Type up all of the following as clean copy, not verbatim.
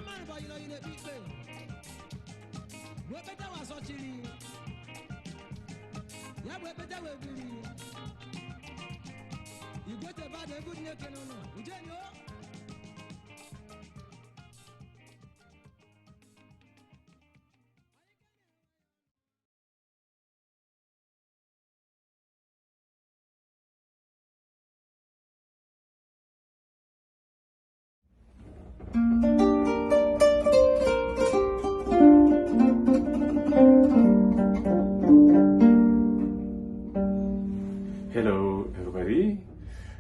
man, but you know, in a big way. We better was watching. Yeah, we better will be. You got about a good neck and no. You don't know? Hello everybody,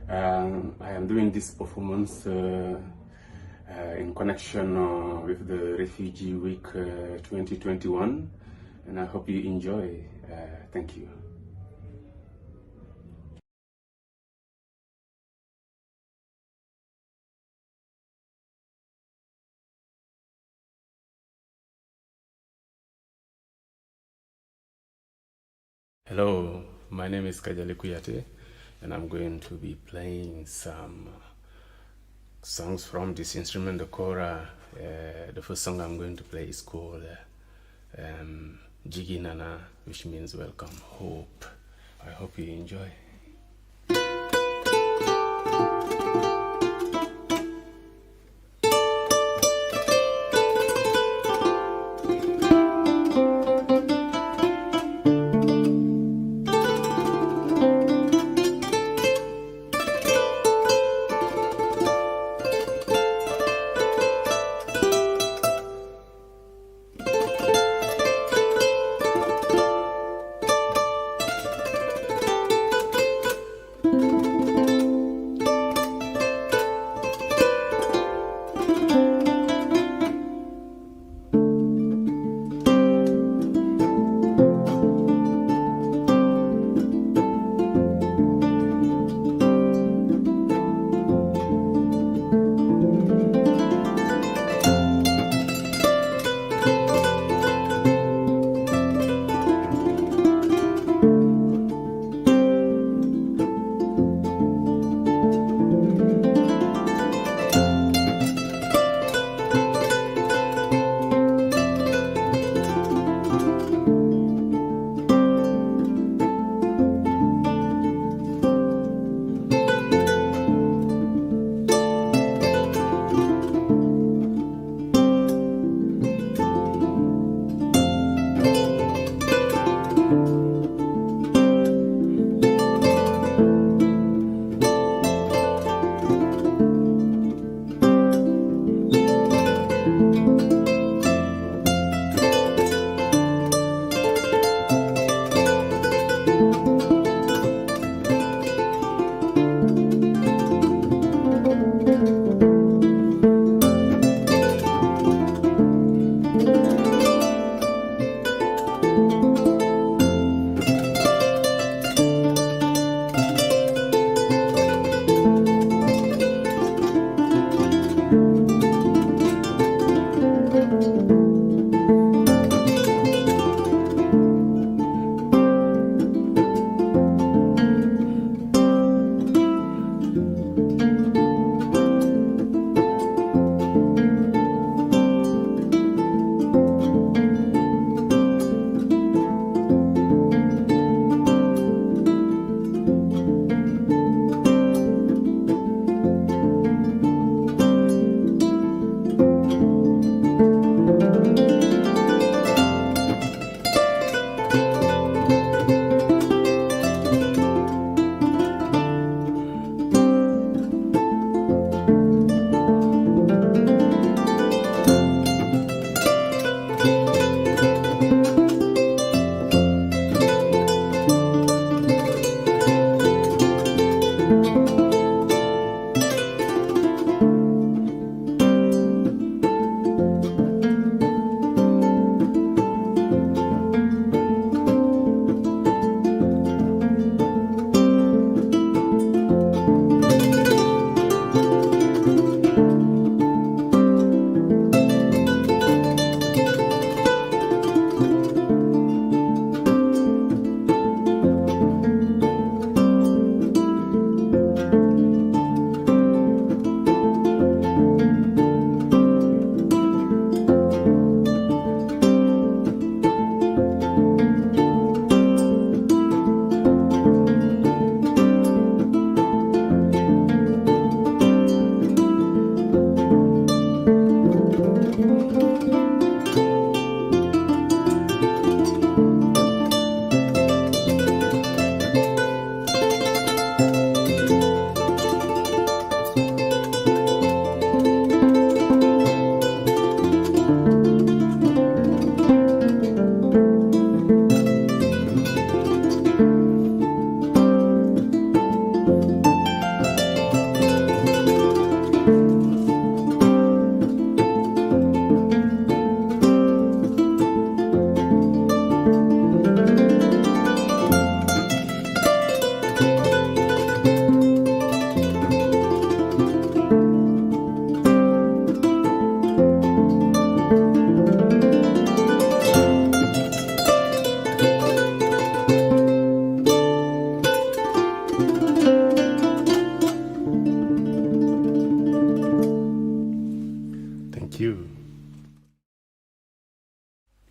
I am doing this performance in connection with the Refugee Week 2021, and I hope you enjoy. Thank you. Hello, my name is Kajale Kuyate, and I'm going to be playing some songs from this instrument, the kora. The first song I'm going to play is called Jigi Nana, which means welcome, hope. I hope you enjoy.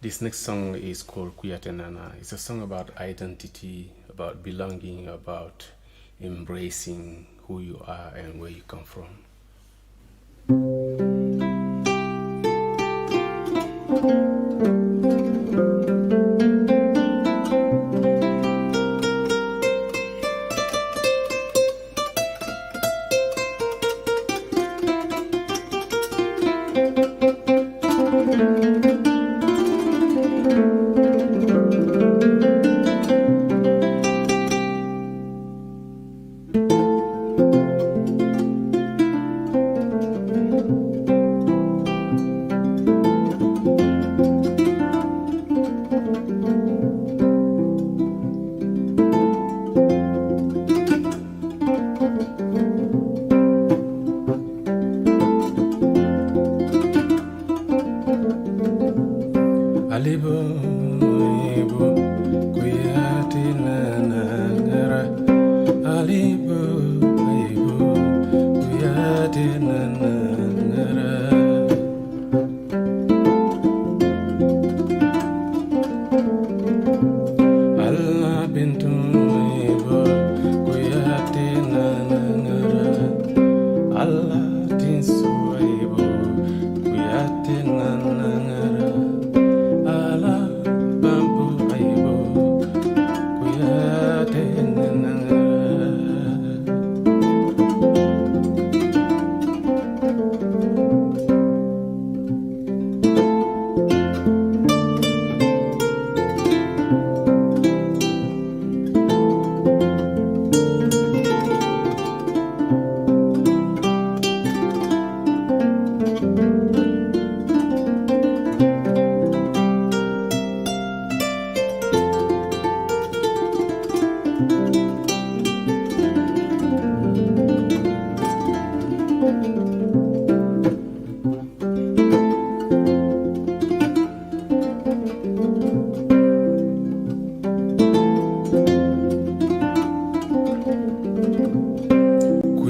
This next song is called Kuyatenana. It's a song about identity, about belonging, about embracing who you are and where you come from.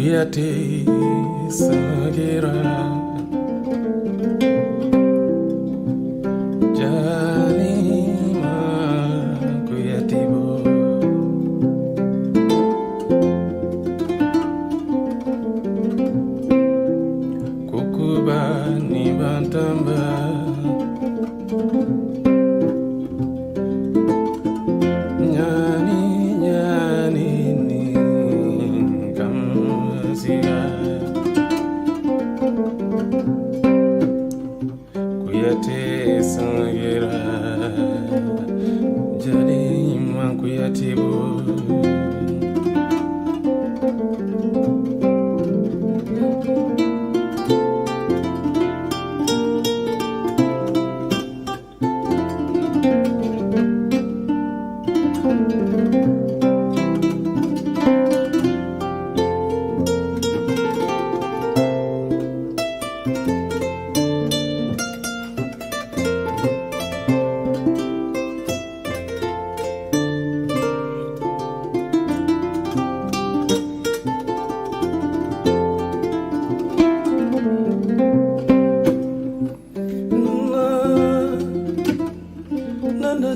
Kuyate sagira Janima kuyatibo Kukuba ni bantamba Kuyate sangira jadi man kuyatibo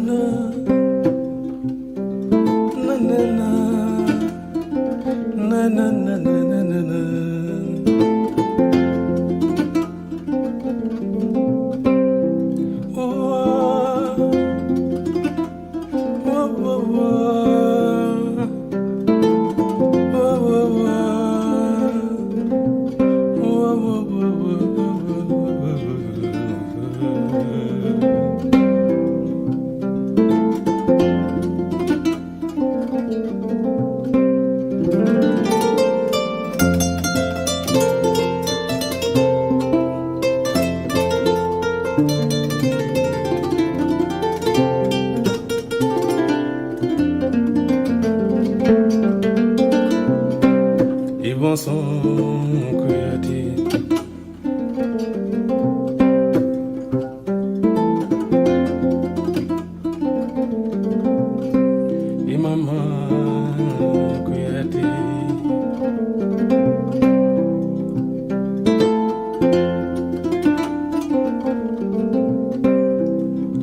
na Ibon son kuyati Imama kuyati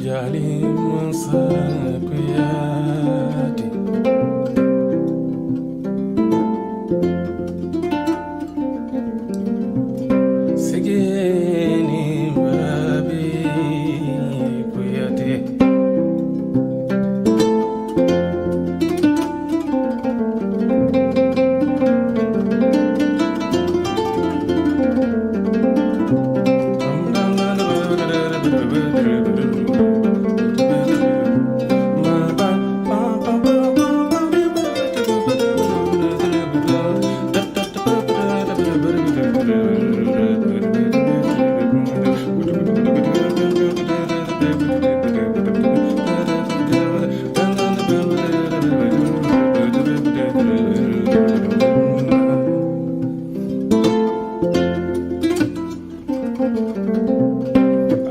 Jali mansa kuyati Segeni babi kuyati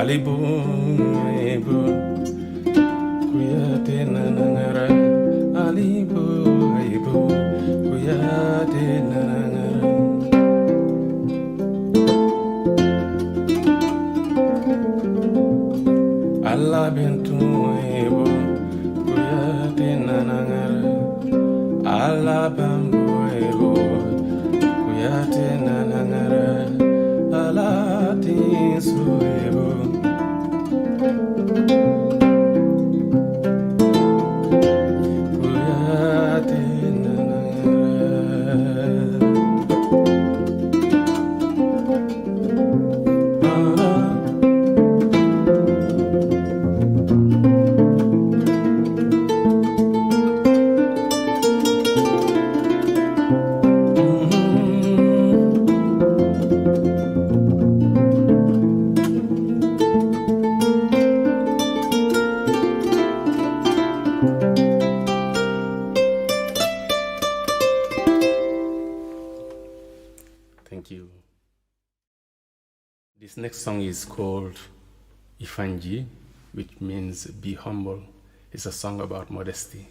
Alibu ibu kuyate nanangara Alibu ibu kuyate nanangara Allah bintu ibu kuyate nanangara Allah bambu ibu kuyate nanangara Allah tinsu ibu kuyate Thank you. This next song is called Ifanji, which means be humble. It's a song about modesty.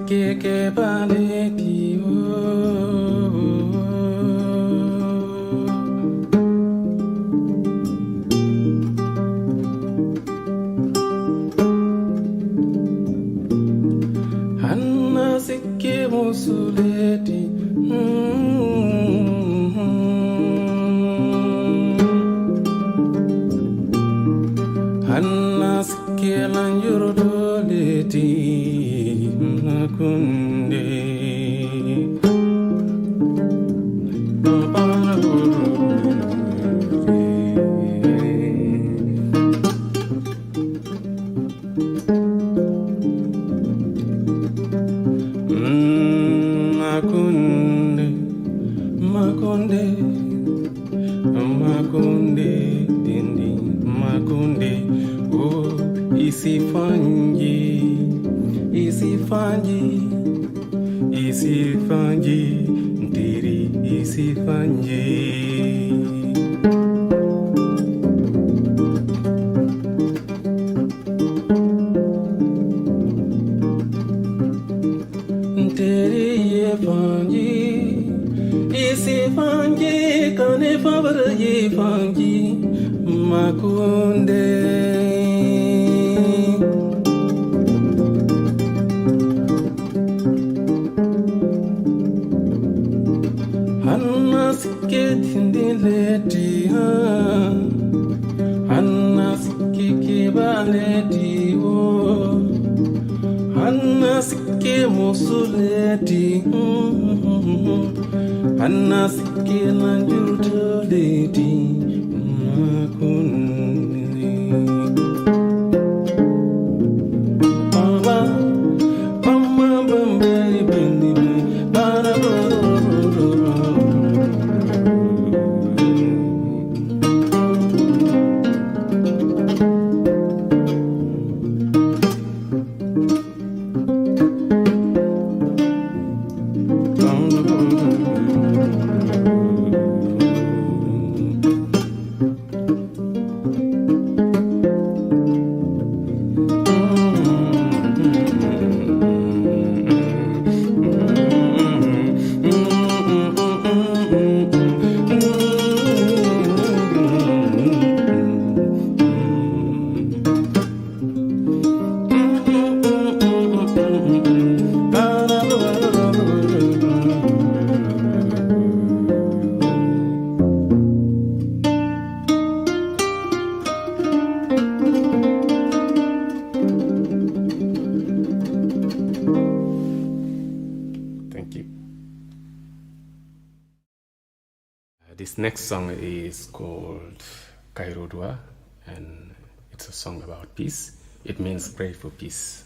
sikeke baleti Hanna sikke musuleti Hanna sikke lanjurdoleti Makunde Makunde Makunde Makunde Dindi Makunde Oh Isifanji Isifanji Isifanji Ndiri Isifanji Ndiri Yefanji Isifanji Kane Favara Yefanji Makunde Hanna sikke tindileti Hanna sikke kebaleti Hanna sikke musuleti Hanna sikke lanjurdoleti Makunde Baba Mama Bambe Bendi Bara Thank you. This next song is called Kairodwa, and it's a song about peace. It means pray for peace.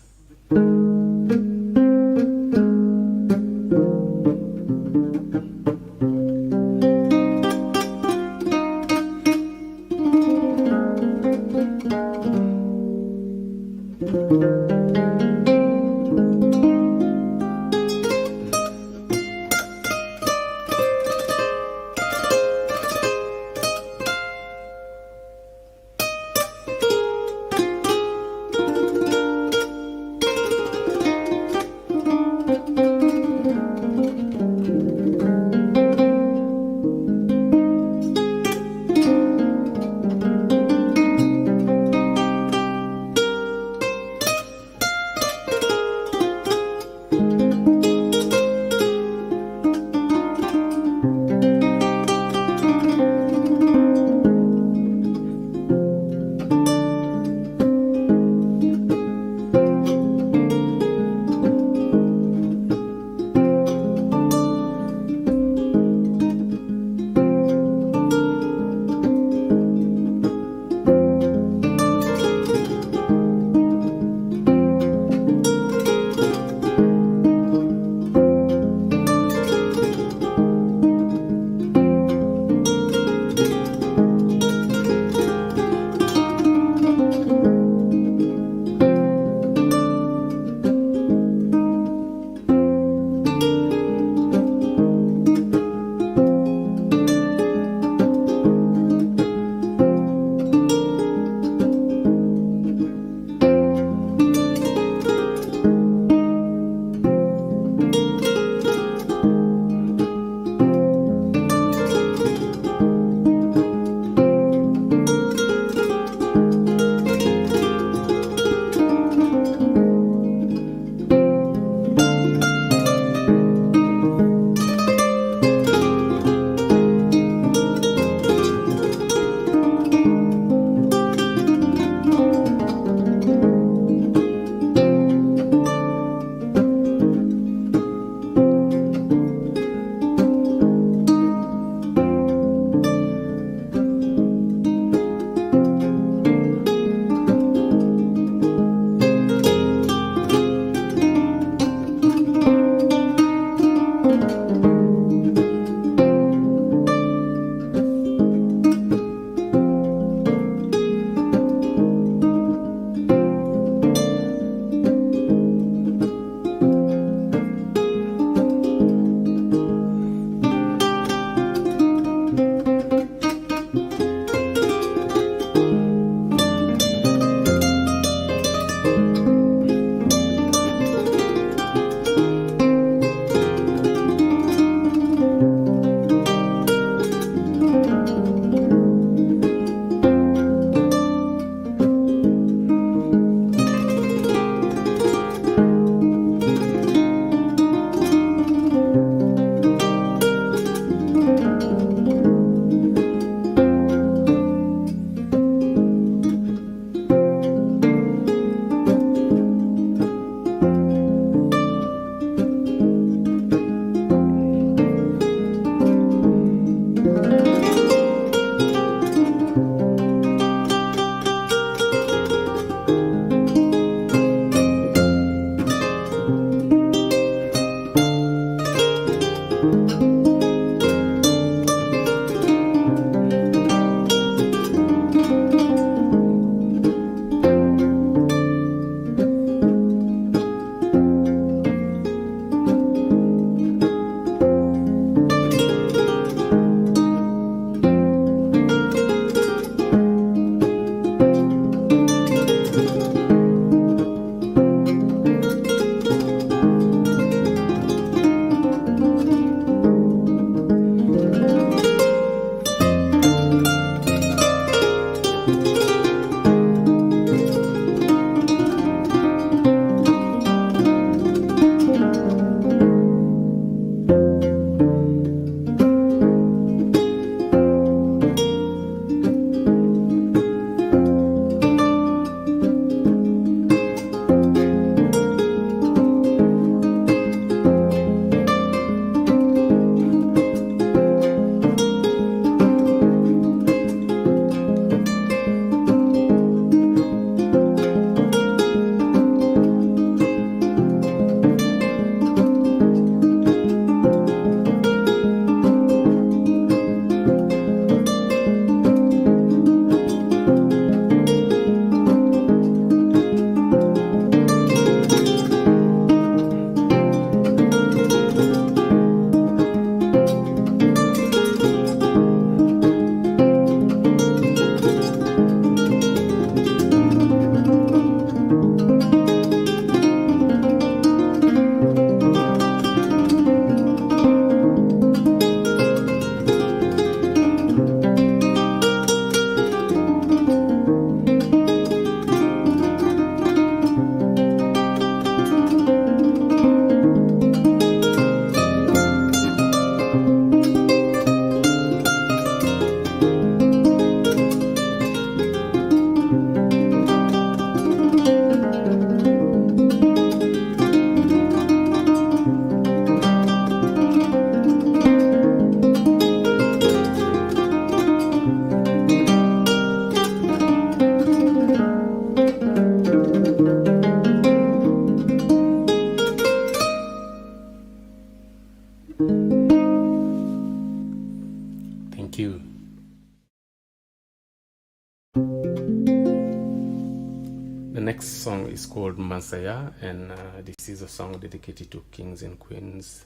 The next song is called Masaya, and this is a song dedicated to kings and queens.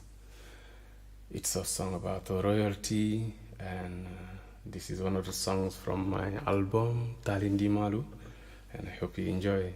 It's a song about royalty, and this is one of the songs from my album Talindi Malu, and I hope you enjoy.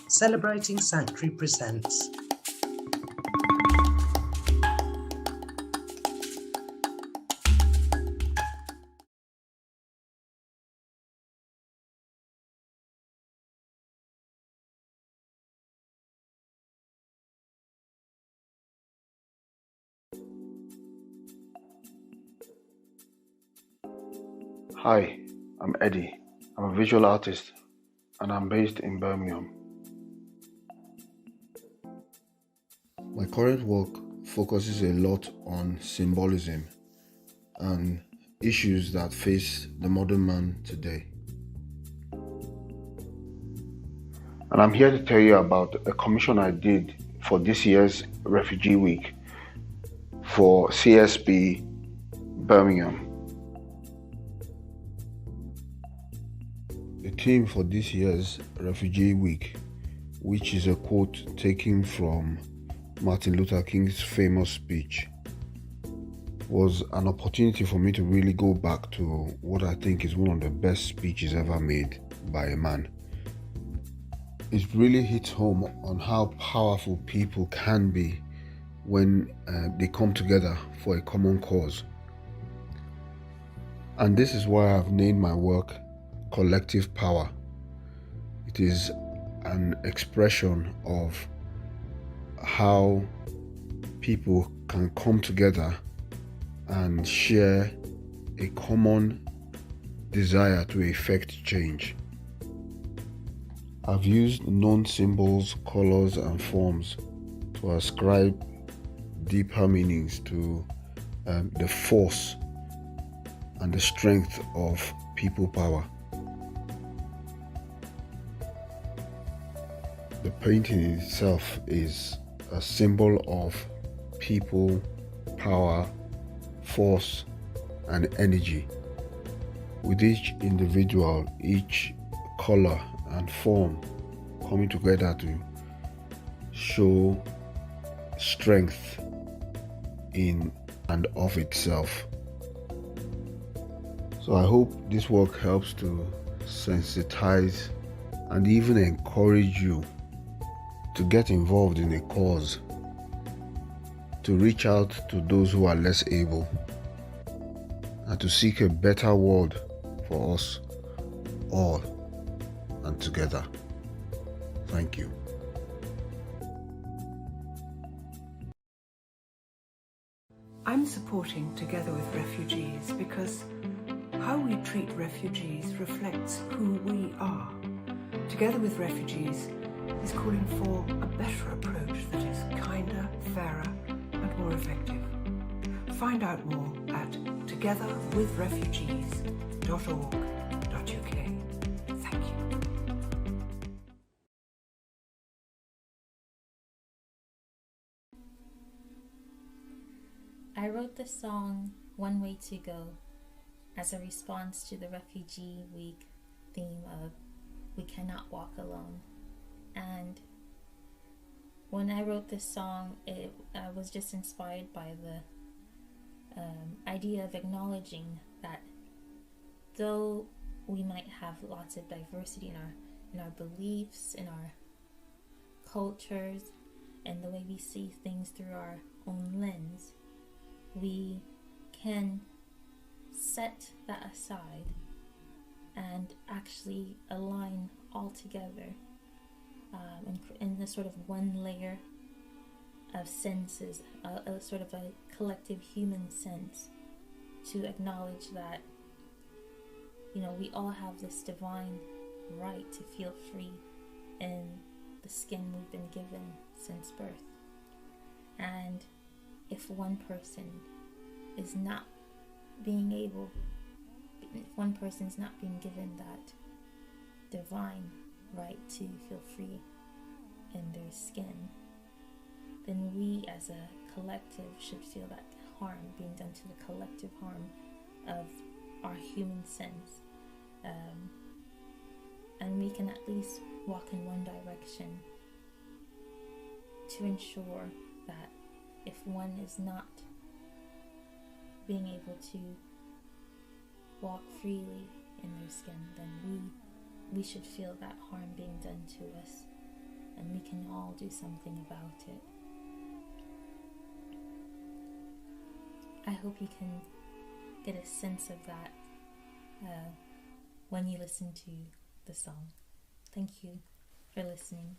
Celebrating Sanctuary presents. Hi, I'm Eddie. I'm a visual artist and I'm based in Birmingham. My current work focuses a lot on symbolism and issues that face the modern man today. And I'm here to tell you about a commission I did for this year's Refugee Week for CSB Birmingham. The theme for this year's Refugee Week, which is a quote taken from Martin Luther King's famous speech, was an opportunity for me to really go back to what I think is one of the best speeches ever made by a man. It really hits home on how powerful people can be when they come together for a common cause. And this is why I've named my work Collective Power. It is an expression of how people can come together and share a common desire to effect change. I've used known symbols, colors, and forms to ascribe deeper meanings to the force and the strength of people power. The painting itself is a symbol of people, power, force, and energy, with each individual, each color and form coming together to show strength in and of itself. So I hope this work helps to sensitize and even encourage you to get involved in a cause, to reach out to those who are less able, and to seek a better world for us all and together. Thank you. I'm supporting Together with Refugees because how we treat refugees reflects who we are. Together with Refugees is calling for a better approach that is kinder, fairer, and more effective. Find out more at togetherwithrefugees.org.uk. Thank you. I wrote the song One Way to Go as a response to the Refugee Week theme of We Cannot Walk Alone. And when I wrote this song, I was just inspired by the idea of acknowledging that though we might have lots of diversity in our beliefs, in our cultures, and the way we see things through our own lens, we can set that aside and actually align all together in the sort of one layer of senses, a sort of a collective human sense, to acknowledge that, we all have this divine right to feel free in the skin we've been given since birth. And if one person is not being given that divine right to feel free in their skin, then we as a collective should feel that harm being done to the collective harm of our human sense. And we can at least walk in one direction to ensure that if one is not being able to walk freely in their skin, then we should feel that harm being done to us and we can all do something about it. I hope you can get a sense of that when you listen to the song. Thank you for listening.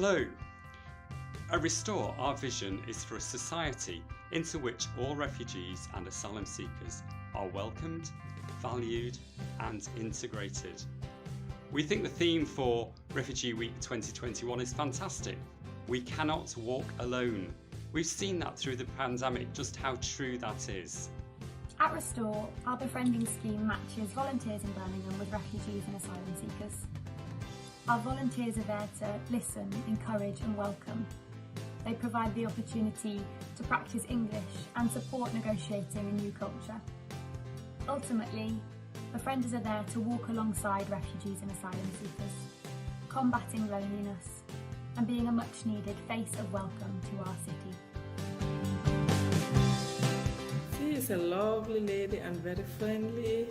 Hello. At Restore, our vision is for a society into which all refugees and asylum seekers are welcomed, valued and integrated. We think the theme for Refugee Week 2021 is fantastic. we cannot walk alone. We've seen that through the pandemic, just how true that is. At Restore, our befriending scheme matches volunteers in Birmingham with refugees and asylum seekers. Our volunteers are there to listen, encourage and welcome. They provide the opportunity to practice English and support negotiating a new culture. Ultimately, befrienders are there to walk alongside refugees and asylum seekers, combating loneliness and being a much needed face of welcome to our city. She is a lovely lady and very friendly.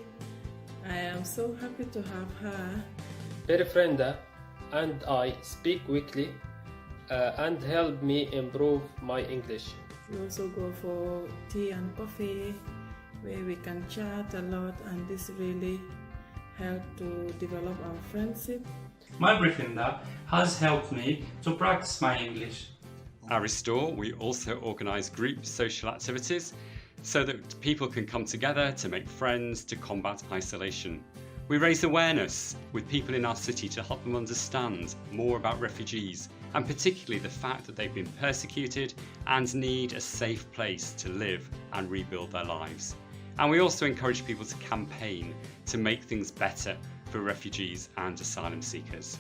I am so happy to have her. Very friendly, and I speak quickly and help me improve my English. We also go for tea and coffee where we can chat a lot, and this really helped to develop our friendship. My befriender has helped me to practice my English. At Restore, we also organise group social activities so that people can come together to make friends, to combat isolation. We raise awareness with people in our city to help them understand more about refugees, and particularly the fact that they've been persecuted and need a safe place to live and rebuild their lives. And we also encourage people to campaign to make things better for refugees and asylum seekers.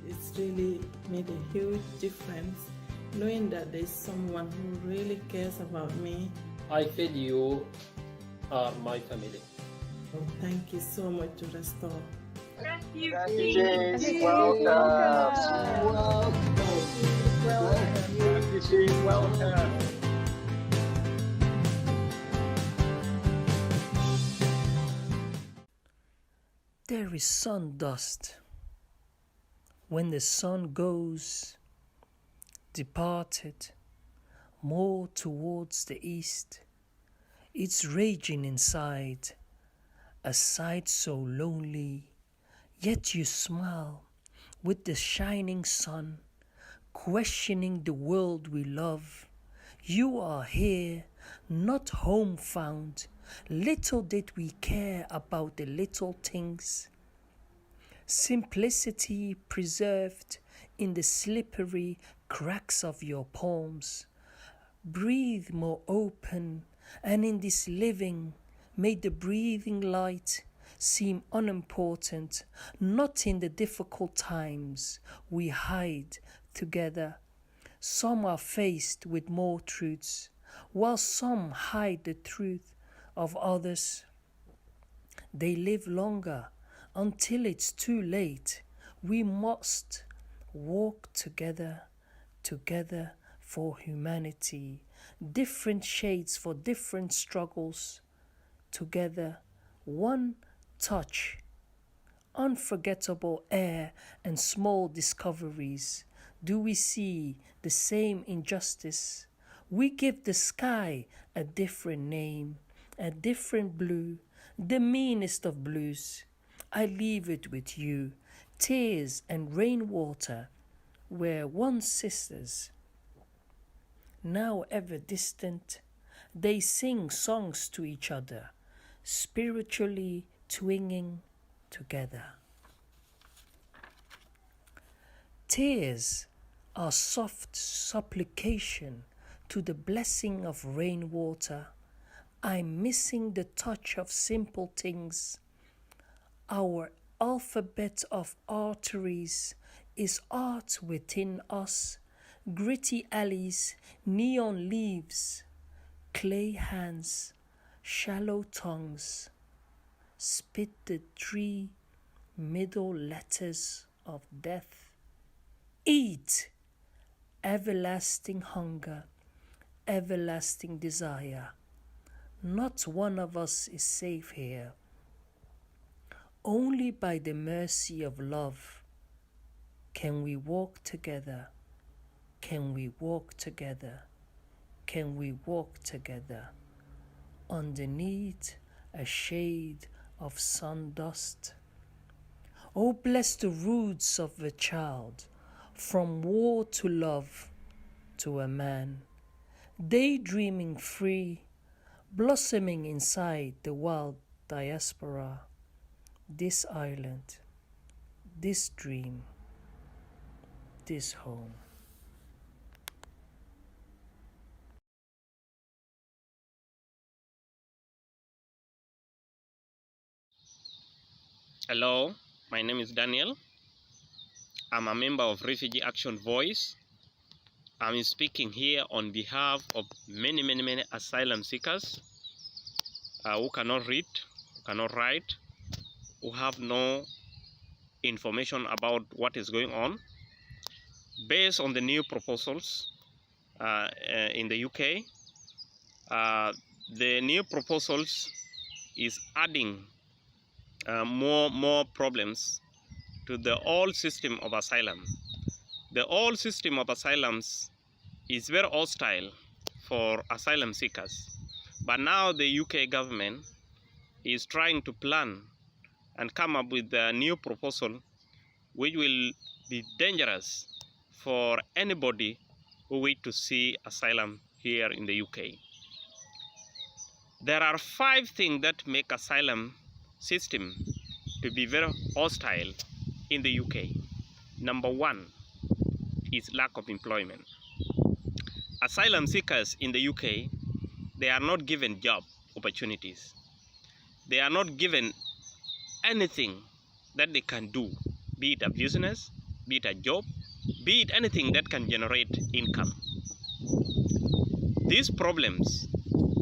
It's really made a huge difference knowing that there's someone who really cares about me. I feel you are my family. Thank you so much to Restore. Refugees, welcome. Refugees, welcome. There is sun dust. When the sun goes, departed, more towards the east, it's raging inside, a sight so lonely, yet you smile with the shining sun, questioning the world we love. You are here, not home found. Little did we care about the little things. Simplicity preserved in the slippery cracks of your palms. Breathe more open, and in this living, made the breathing light seem unimportant. Not in the difficult times we hide together. Some are faced with more truths, while some hide the truth of others. They live longer until it's too late. We must walk together, together for humanity. Different shades for different struggles. Together, one touch. Unforgettable air and small discoveries. Do we see the same injustice? We give the sky a different name, a different blue, the meanest of blues. I leave it with you. Tears and rainwater were once sisters. Now ever distant, they sing songs to each other, spiritually twinging together. Tears are soft supplication to the blessing of rainwater. I'm missing the touch of simple things. Our alphabet of arteries is art within us. Gritty alleys, neon leaves, clay hands, shallow tongues. Spit the 3 middle letters of death. Eat, everlasting hunger, everlasting desire. Not one of us is safe here. Only by the mercy of love can we walk together. Can we walk together? Can we walk together? Underneath a shade of sun dust. Oh, bless the roots of a child, from war to love to a man, daydreaming free, blossoming inside the wild diaspora. This island, this dream, this home. Hello, my name is Daniel. I'm a member of Refugee Action Voice. I'm speaking here on behalf of many asylum seekers who cannot read, who cannot write, who have no information about what is going on. Based on the new proposals in the UK, the new proposals is adding more problems to the old system of asylum. The old system of asylums is very hostile for asylum seekers, but now the UK government is trying to plan and come up with a new proposal which will be dangerous for anybody who wish to see asylum here in the UK. There are 5 things that make asylum system to be very hostile in the UK. Number 1 is lack of employment. Asylum seekers in the UK, they are not given job opportunities. They are not given anything that they can do, be it a business, be it a job, be it anything that can generate income. These problems,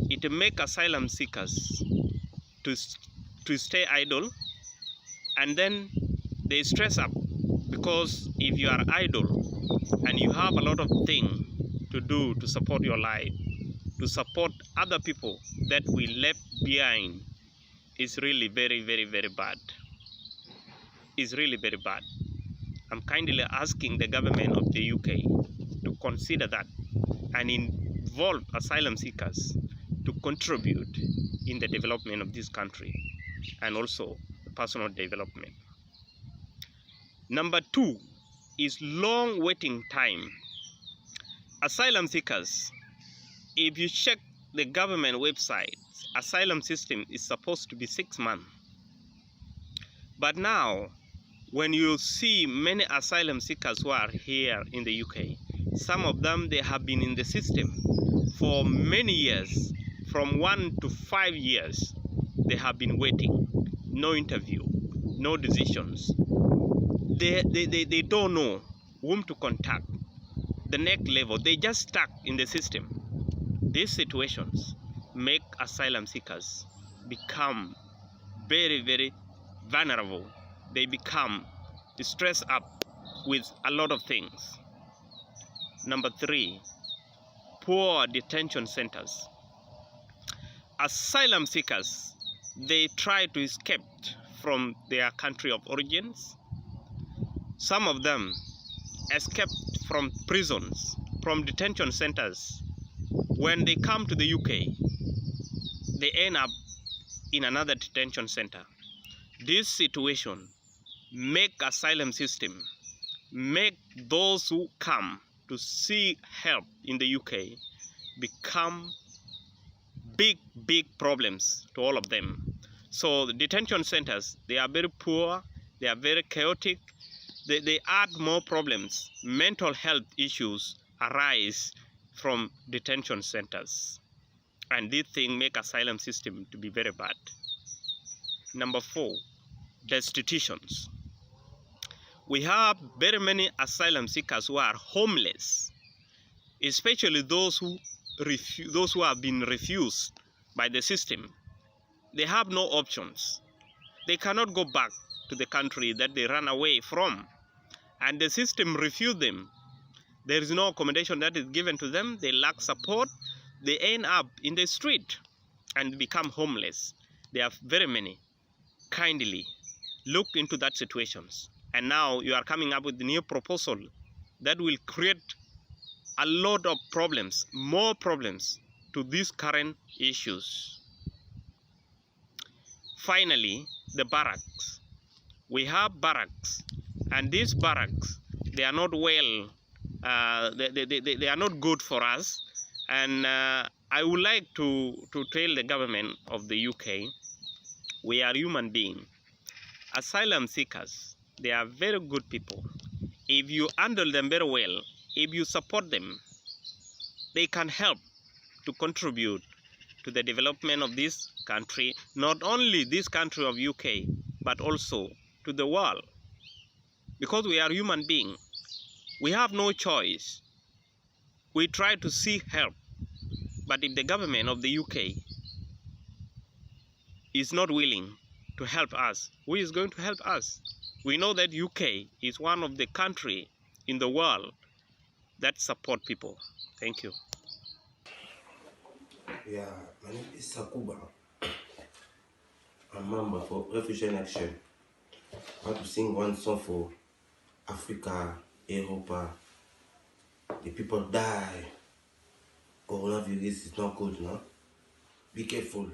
it make asylum seekers to stay idle, and then they stress up, because if you are idle and you have a lot of things to do to support your life, to support other people that we left behind, is really very bad. It's really very bad. I'm kindly asking the government of the UK to consider that and involve asylum seekers to contribute in the development of this country and also personal development. Number 2 is long waiting time. Asylum seekers, if you check the government website, asylum system is supposed to be 6 months. But now, when you see many asylum seekers who are here in the UK, some of them, they have been in the system for many years, from 1 to 5 years. They have been waiting, no interview, no decisions. They don't know whom to contact. The next level, they just stuck in the system. These situations make asylum seekers become very vulnerable. They become stressed up with a lot of things. Number 3, poor detention centers. Asylum seekers, they try to escape from their country of origins. Some of them escaped from prisons, from detention centers. When they come to the UK, they end up in another detention center. This situation make asylum system, make those who come to seek help in the UK become big problems to all of them. So the detention centers, they are very poor, they are very chaotic, they add more problems. Mental health issues arise from detention centers, and this thing make asylum system to be very bad. Number 4, destitutions. We have very many asylum seekers who are homeless, especially those who have been refused by the system. They have no options. They cannot go back to the country that they ran away from, and the system refused them. There is no accommodation that is given to them. They lack support. They end up in the street and become homeless. There are very many. Kindly look into that situations. And now you are coming up with a new proposal that will create a lot of problems, more problems to these current issues. Finally, the barracks. We have barracks, and these barracks, they are not well, they are not good for us. And I would like to tell the government of the UK, we are human beings. Asylum seekers, they are very good people. If you handle them very well, if you support them, they can help to contribute to the development of this country, not only this country of UK, but also to the world. Because we are human beings, we have no choice. We try to seek help, but if the government of the UK is not willing to help us, who is going to help us? We know that UK is one of the countries in the world that support people. Thank you. Yeah, my name is Sakuba. I'm a member for Refugee in Action. I want to sing one song for Africa, Europa. The people die. Coronavirus is not good, no? Be careful.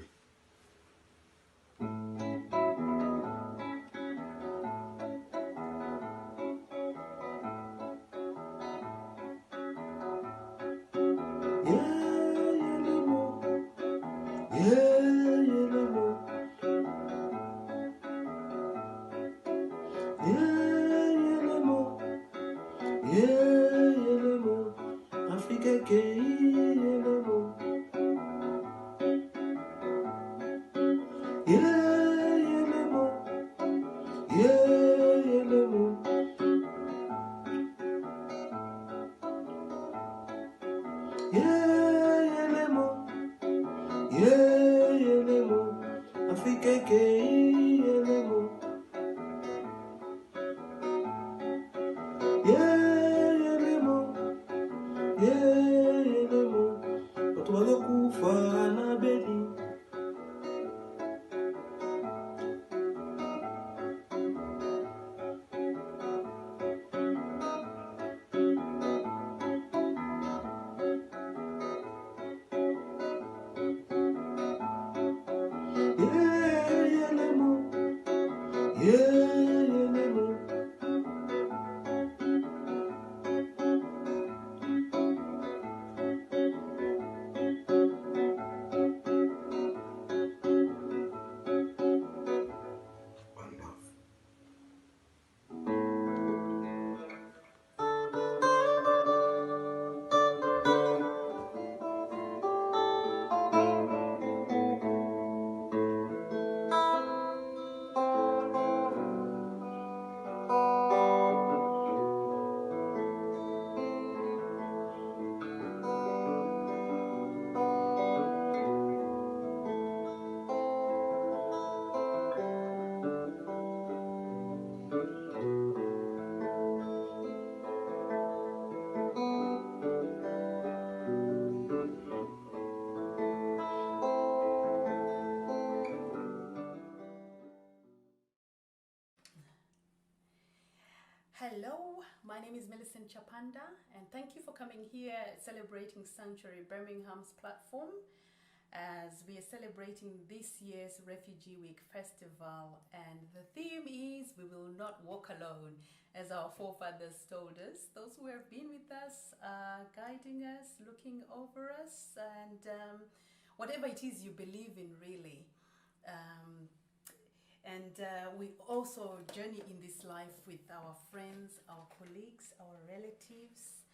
Hello, my name is Millicent Chapanda, and thank you for coming here celebrating Sanctuary Birmingham's platform as we are celebrating this year's Refugee Week Festival. And the theme is "We will not walk alone," as our forefathers told us. Those who have been with us, guiding us, looking over us, and whatever it is you believe in, really. We also journey in this life with our friends, our colleagues, our relatives,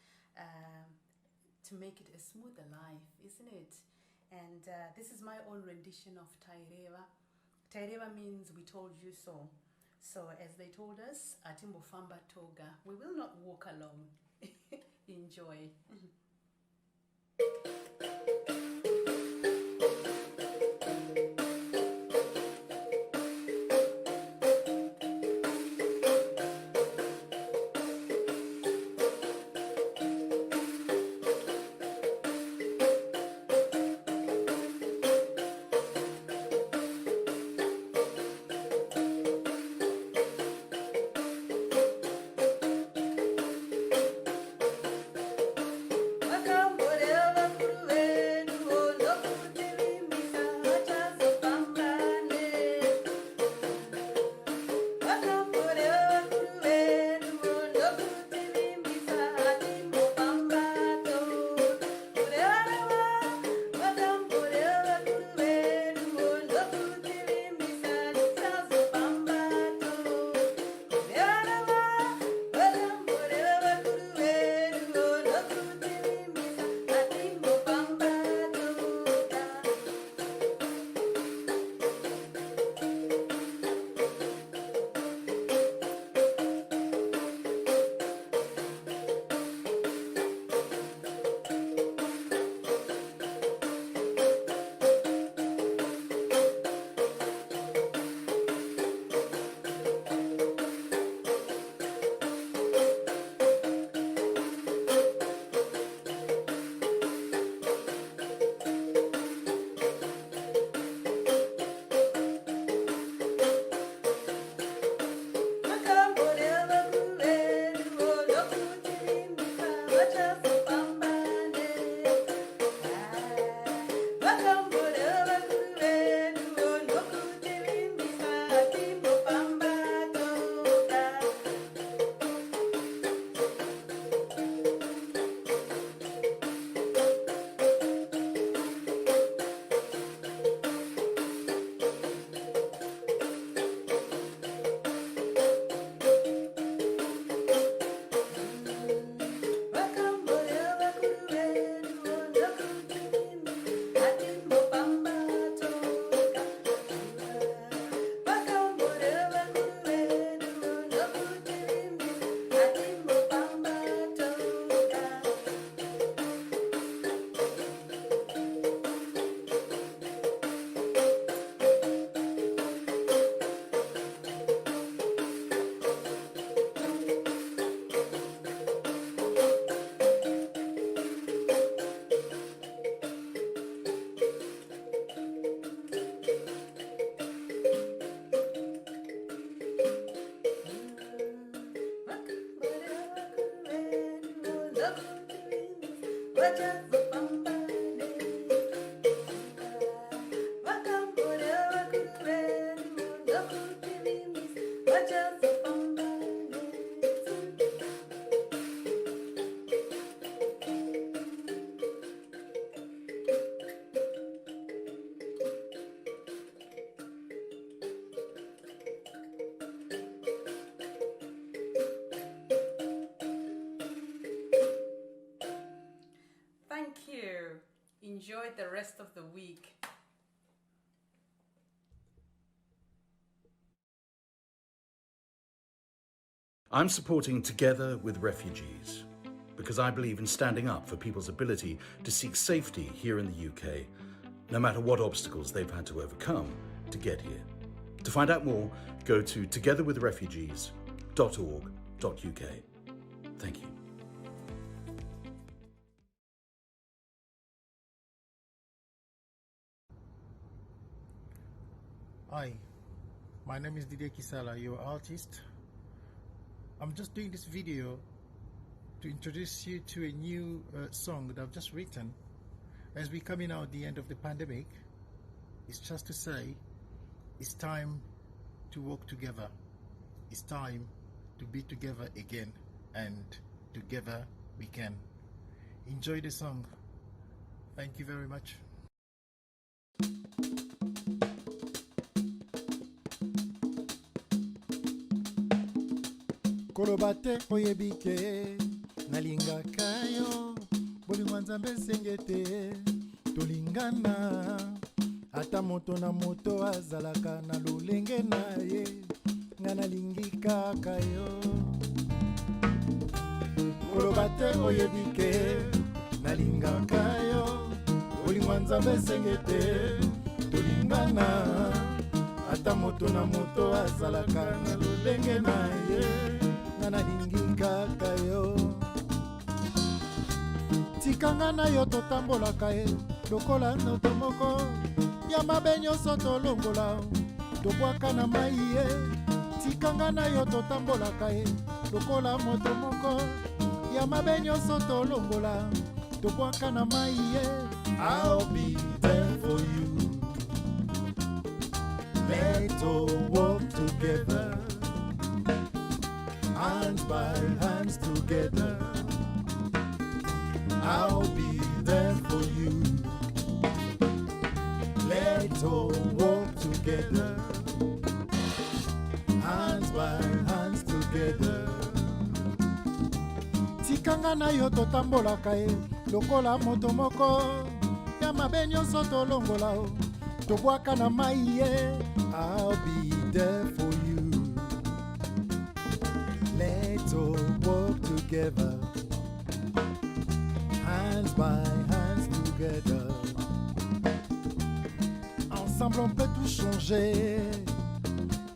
to make it a smoother life, isn't it? And this is my own rendition of Taireva. Taireva means "we told you so." So as they told us, Atimbo Famba Toga, we will not walk alone. Enjoy. Welcome, whatever, Thank you. Enjoy the rest of the week. I'm supporting Together with Refugees because I believe in standing up for people's ability to seek safety here in the UK, no matter what obstacles they've had to overcome to get here. To find out more, go to togetherwithrefugees.org.uk. Thank you. Hi, my name is Didier Kisala, your artist. I'm just doing this video to introduce you to a new song that I've just written. As we're coming out the end of the pandemic, it's just to say, it's time to work together. It's time to be together again, and together we can. Enjoy the song. Thank you very much. koloba te oyebi ke nalingaka yo bolingo nzambe esenge te tolingana ata moto na moto azalaka na lolenge na ye nga nalingi kaka yo koloba te oyebi ke nalingaka yo bolingo nzambe esenge te tolingana ata moto na moto azalaka na lolenge na ye nalingi kaka yo tikanga na yo totambolaka ye lokola noto moko ya mabe nyonso tolongola tobwaka na mai ye tikanga na yo totambolaka ye lokola moto moko ya mabe nyonso tolongola tobwaka na mai ye. I'll be there for you. Let's all walk together, hands by hands together. I'll be there for you. Let's all walk together, hands by hands together. Tikanga na yo totambolaka ye lokola moto moko ya mabe nyonso tolongola tobwaka na mai ye. I'll be there for you. Let's all walk together, hands by hands together. Ensemble on peut tout changer,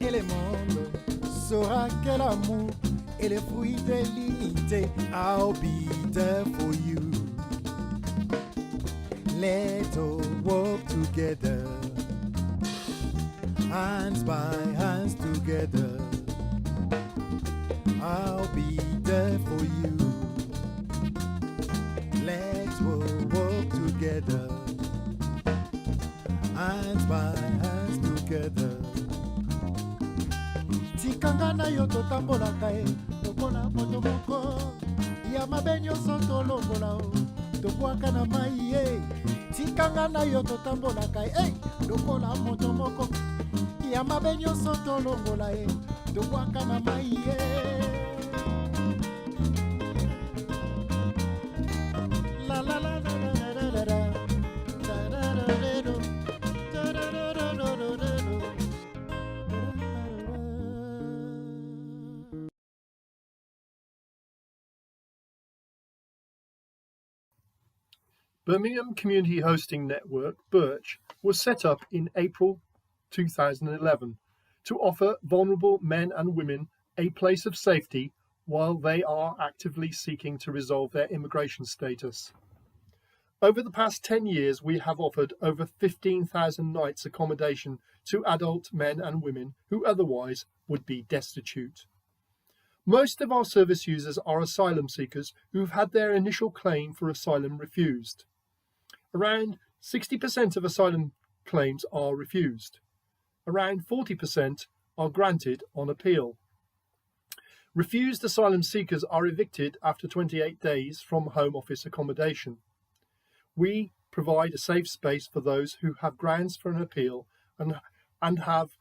et le monde saura quel amour et les fruits de l'unité. I'll be there for you. Let's all walk together, hands by hands together. I'll be there for you. Let's all walk together, hands by hands together. Tikanga na yo totambolaka ye lokola moto moko ya mabe nyonso tolongola tobwaka na mai ye. Tikanga na yo totambolaka ye lokola moto moko ya mabe nyonso tolongola ye tobwaka na mai ye. La la la la la la la la. Birmingham Community Hosting Network, Birch, was set up in April 2011 to offer vulnerable men and women a place of safety while they are actively seeking to resolve their immigration status. Over the past 10 years, we have offered over 15,000 nights accommodation to adult men and women who otherwise would be destitute. Most of our service users are asylum seekers who've had their initial claim for asylum refused. Around 60% of asylum claims are refused. Around 40% are granted on appeal. Refused asylum seekers are evicted after 28 days from Home Office accommodation. We provide a safe space for those who have grounds for an appeal and have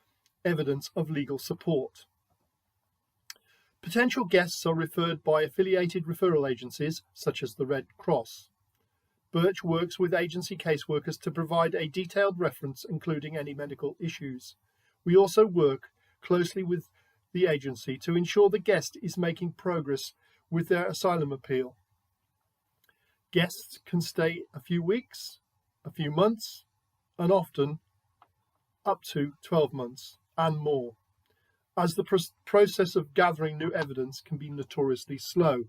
evidence of legal support. Potential guests are referred by affiliated referral agencies such as the Red Cross. Birch works with agency caseworkers to provide a detailed reference including any medical issues. We also work closely with the agency to ensure the guest is making progress with their asylum appeal. Guests can stay a few weeks, a few months, and often up to 12 months and more, as the process of gathering new evidence can be notoriously slow.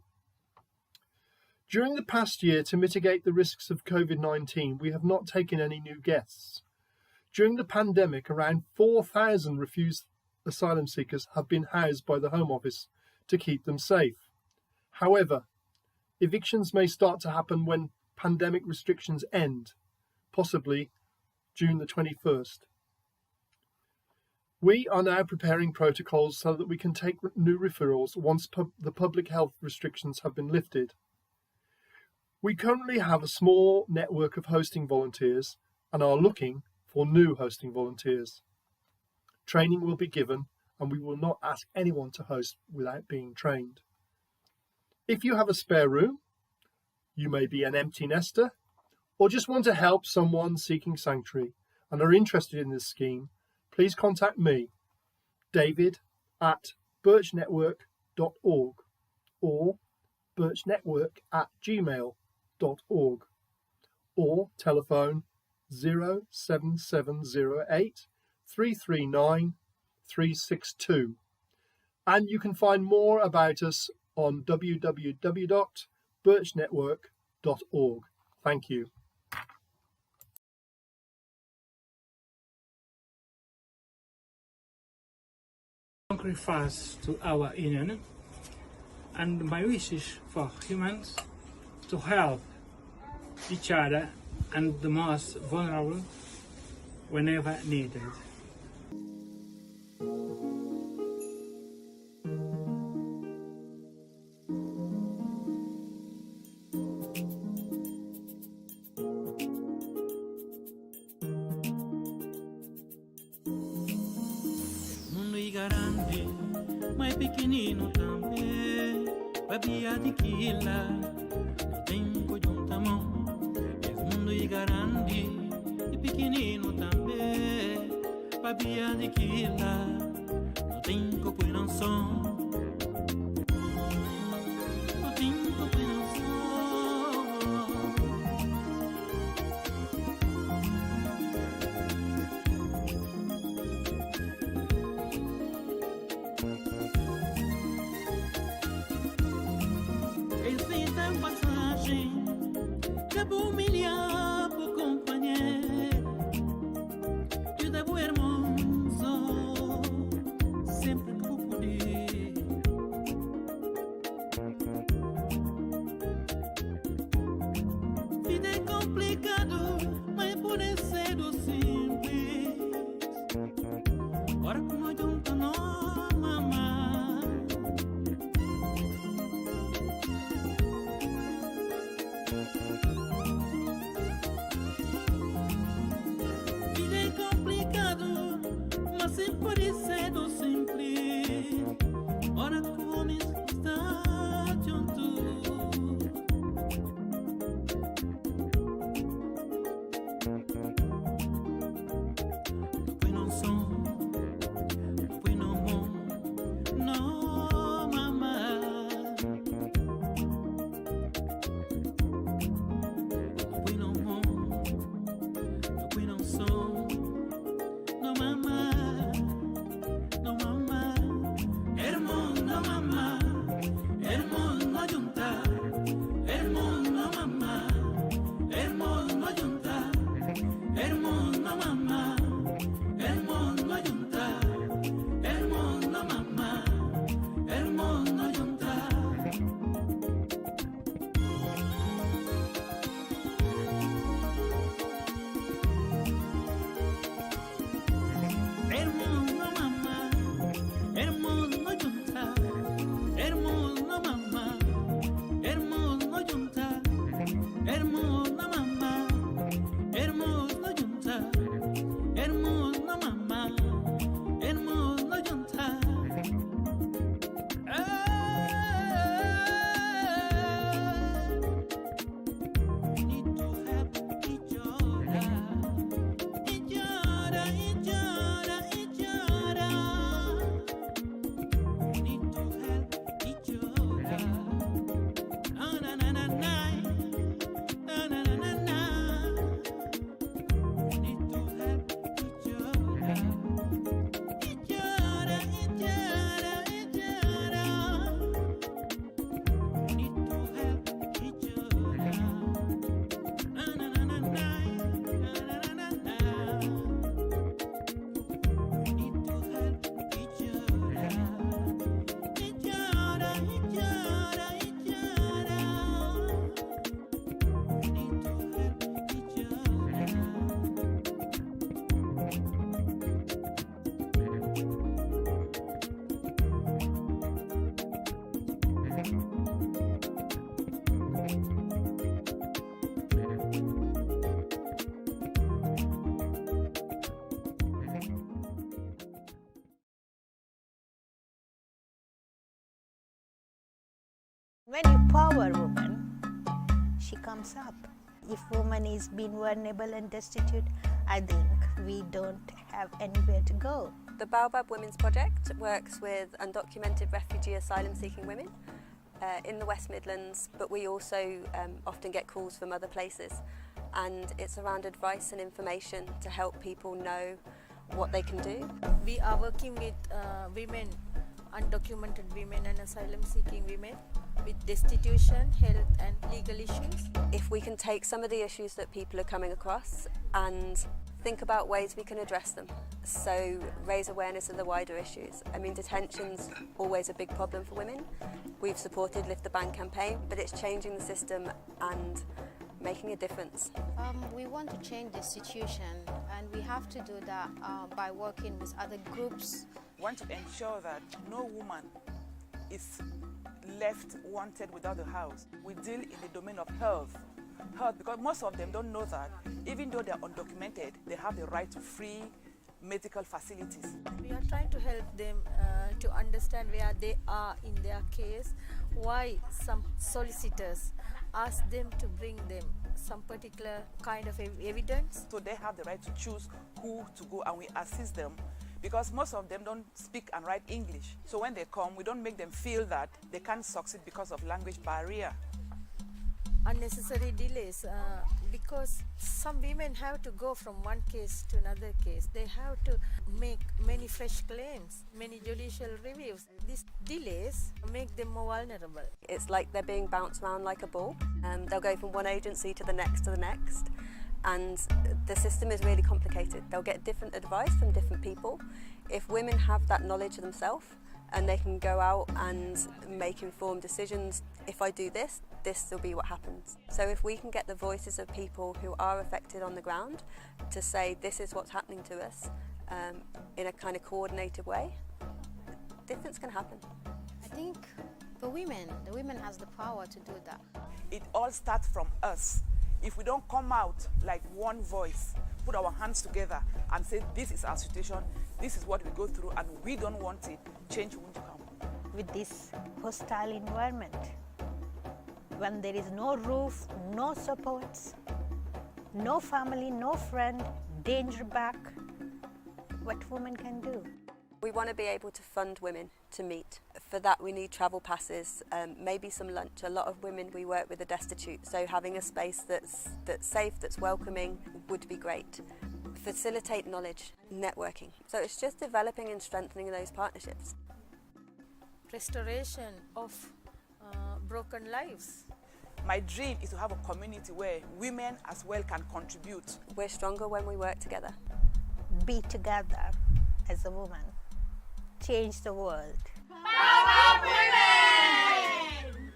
During the past year, to mitigate the risks of COVID-19, we have not taken any new guests. During the pandemic, around 4,000 refused asylum seekers have been housed by the Home Office to keep them safe. However, evictions may start to happen when pandemic restrictions end, possibly June the 21st. We are now preparing protocols so that we can take new referrals once the public health restrictions have been lifted. We currently have a small network of hosting volunteers and are looking for new hosting volunteers. Training will be given and we will not ask anyone to host without being trained. If you have a spare room, you may be an empty nester, or just want to help someone seeking sanctuary and are interested in this scheme, please contact me, David, at birchnetwork.org or birchnetwork@gmail.org or telephone 07708 339 362. And you can find more about us on www.birchnetwork.org. Thank you. Refers to our union, and my wish is for humans to help each other and the most vulnerable whenever needed. Mas pequenino também, babia de quila, tempo de mão. Esse mundo é grande e pequenino também, babia de quila, não tem corpo e não som. Não tem corpo e não som. Já vou humilhar por companheiro, eu devo hermoso, sempre que vou poder. Vida é complicado, mas pode ser do simples. Ora como adianta não mamar. Vida é complicado, mas sempre pode ser do simples. Ora que o homem está junto. Depois não som, depois não bom, não mamar. Depois não bom, depois não som, não mamar, não mamar. Hermano, não mamar, hermano, não juntar, hermano, não mamar, hermano, não juntar, hermano, não mamar, hermano, não juntar, hermano, não mamar, hermano, não When you power woman, she comes up. If woman is being vulnerable and destitute, I think we don't have anywhere to go. The Baobab Women's Project works with undocumented refugee asylum-seeking women in the West Midlands, but we also often get calls from other places, and it's around advice and information to help people know what they can do. We are working with women, undocumented women and asylum-seeking women with destitution, health and legal issues. If we can take some of the issues that people are coming across and think about ways we can address them, so raise awareness of the wider issues. I mean, detention's always a big problem for women. We've supported Lift the Ban campaign, but it's changing the system and making a difference. We want to change the situation, and we have to do that by working with other groups. We want to ensure that no woman is left wanted without a house. We deal in the domain of health, because most of them don't know that even though they're undocumented, they have the right to free medical facilities. We are trying to help them to understand where they are in their case, why some solicitors ask them to bring them some particular kind of evidence. So they have the right to choose who to go, and we assist them, because most of them don't speak and write English. So when they come, we don't make them feel that they can't succeed because of language barrier. Unnecessary delays, because some women have to go from one case to another case. They have to make many fresh claims, many judicial reviews. These delays make them more vulnerable. It's like they're being bounced around like a ball. They'll go from one agency to the next, and the system is really complicated. They'll get different advice from different people. If women have that knowledge themselves and they can go out and make informed decisions, if I do this, this will be what happens. So if we can get the voices of people who are affected on the ground to say this is what's happening to us in a kind of coordinated way, difference can happen. I think the women has the power to do that. It all starts from us. If we don't come out like one voice, put our hands together and say this is our situation, this is what we go through and we don't want it, change won't come. With this hostile environment, when there is no roof, no supports, no family, no friend, danger back, what women can do? We want to be able to fund women to meet. For that we need travel passes, maybe some lunch. A lot of women we work with are destitute, so having a space that's safe, that's welcoming would be great. Facilitate knowledge, networking. So it's just developing and strengthening those partnerships. Restoration of broken lives. My dream is to have a community where women as well can contribute. We're stronger when we work together. Be together as a woman. Change the world. Baobab Women!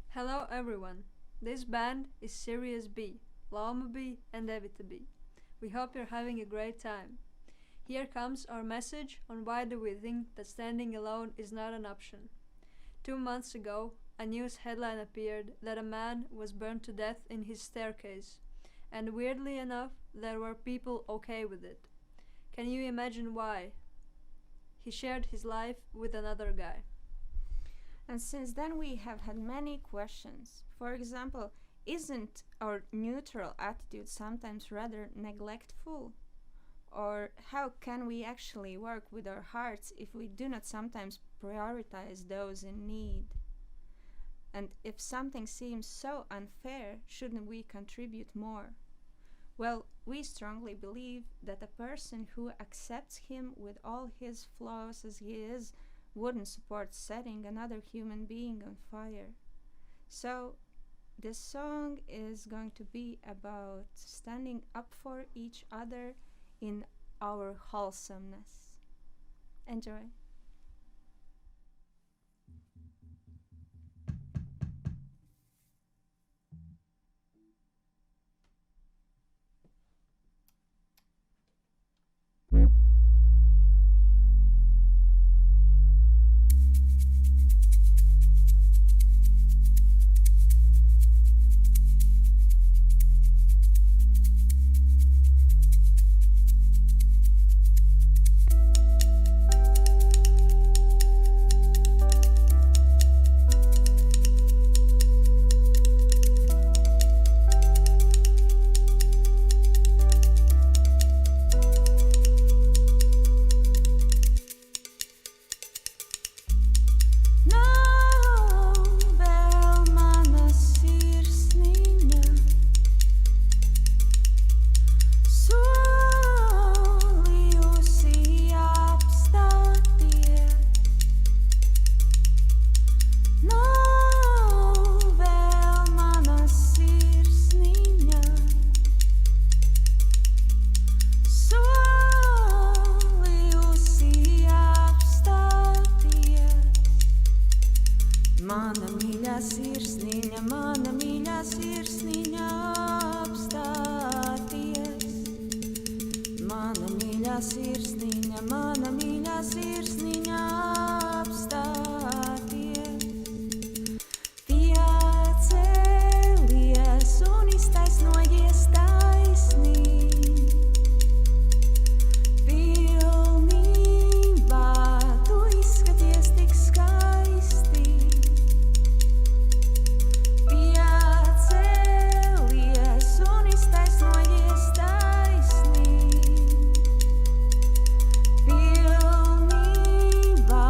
Hello everyone. This band is Series B, Laoma B and Evita B. We hope you're having a great time. Here comes our message on why do we think that standing alone is not an option. 2 months ago, a news headline appeared that a man was burned to death in his staircase, and weirdly enough, there were people okay with it. Can you imagine why? He shared his life with another guy. And since then we have had many questions. For example, isn't our neutral attitude sometimes rather neglectful? Or how can we actually work with our hearts if we do not sometimes prioritize those in need? And if something seems so unfair, shouldn't we contribute more? Well, we strongly believe that a person who accepts him with all his flaws as he is wouldn't support setting another human being on fire. So, this song is going to be about standing up for each other in our wholesomeness. Enjoy. Mana mīļā sirsniņa, mana mīļā sirsniņa apstāties. Mana mīļā sirsniņa, mana mīļā sirsniņa apstāties. Piecēlies un iztaisnojies taisnīgi. Pilnībā tu izskaties tik skaisti. Piecēlies un iztaisnojies taisnīgi. Pilnībā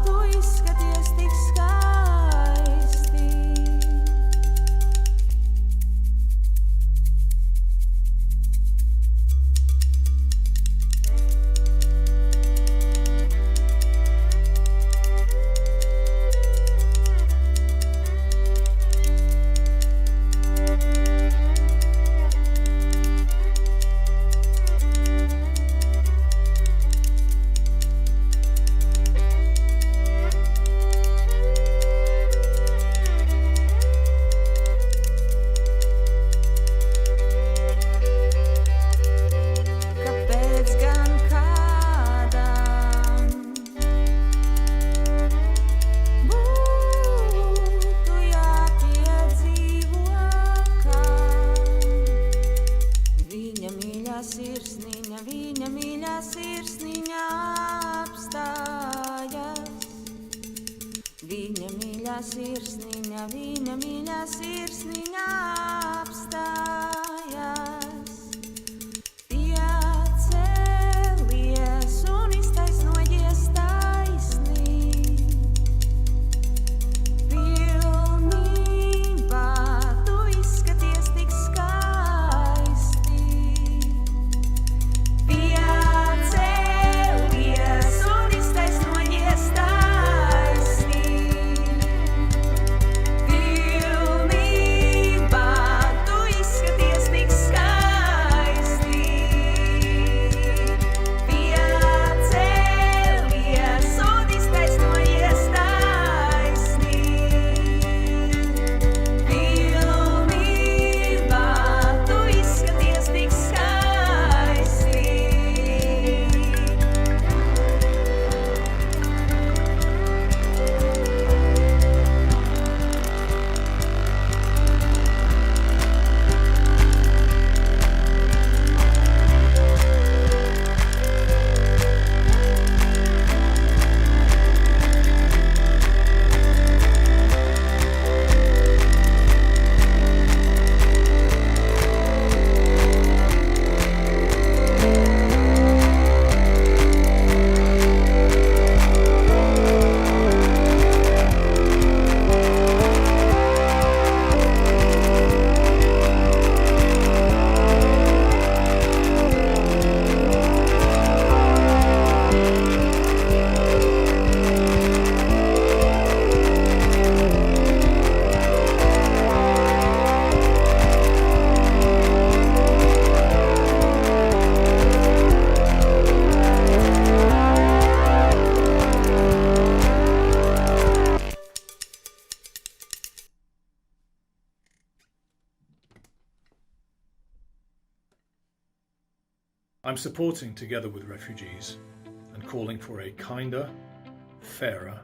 tu izskaties tik skaisti. Kāpēc gan kādam būtu jāpiedzīvo, kā viņa mīļā sirsniņa apstājas? Viņa mīļā sirsniņa apstājas. Piecēlies un iztaisnojies taisnīgi. Pilnībā tu izskaties tik skaisti. Piecēlies un iztaisnojies taisnīgi. Pilnībā tu izskaties tik skaisti. Piecēlies un iztaisnojies taisnīgi. Pilnībā tu izskaties tik skaisti. I'm supporting Together with Refugees and calling for a kinder, fairer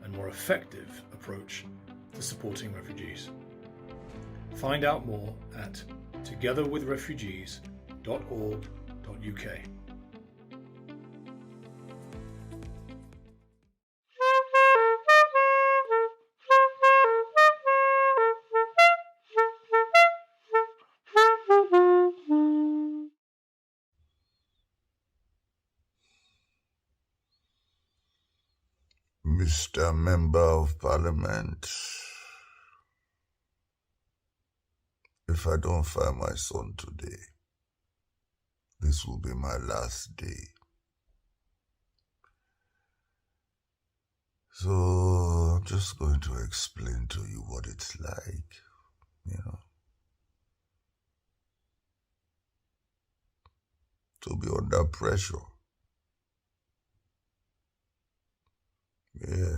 and more effective approach to supporting refugees. Find out more at togetherwithrefugees.org.uk. Mr. Member of Parliament, if I don't find my son today, this will be my last day. So I'm just going to explain to you what it's like, to be under pressure. Yeah.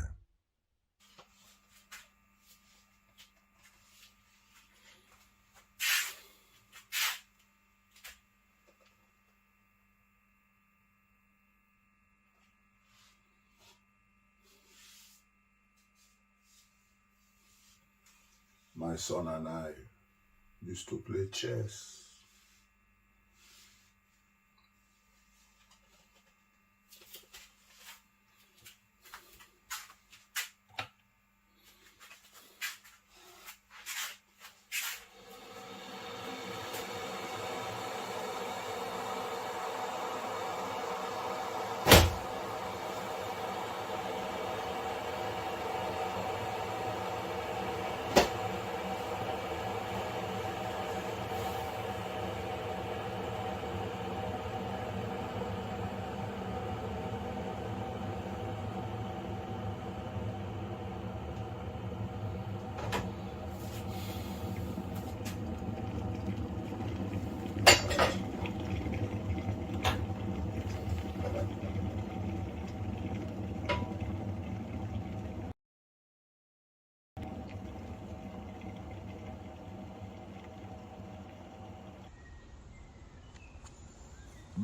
My son and I used to play chess.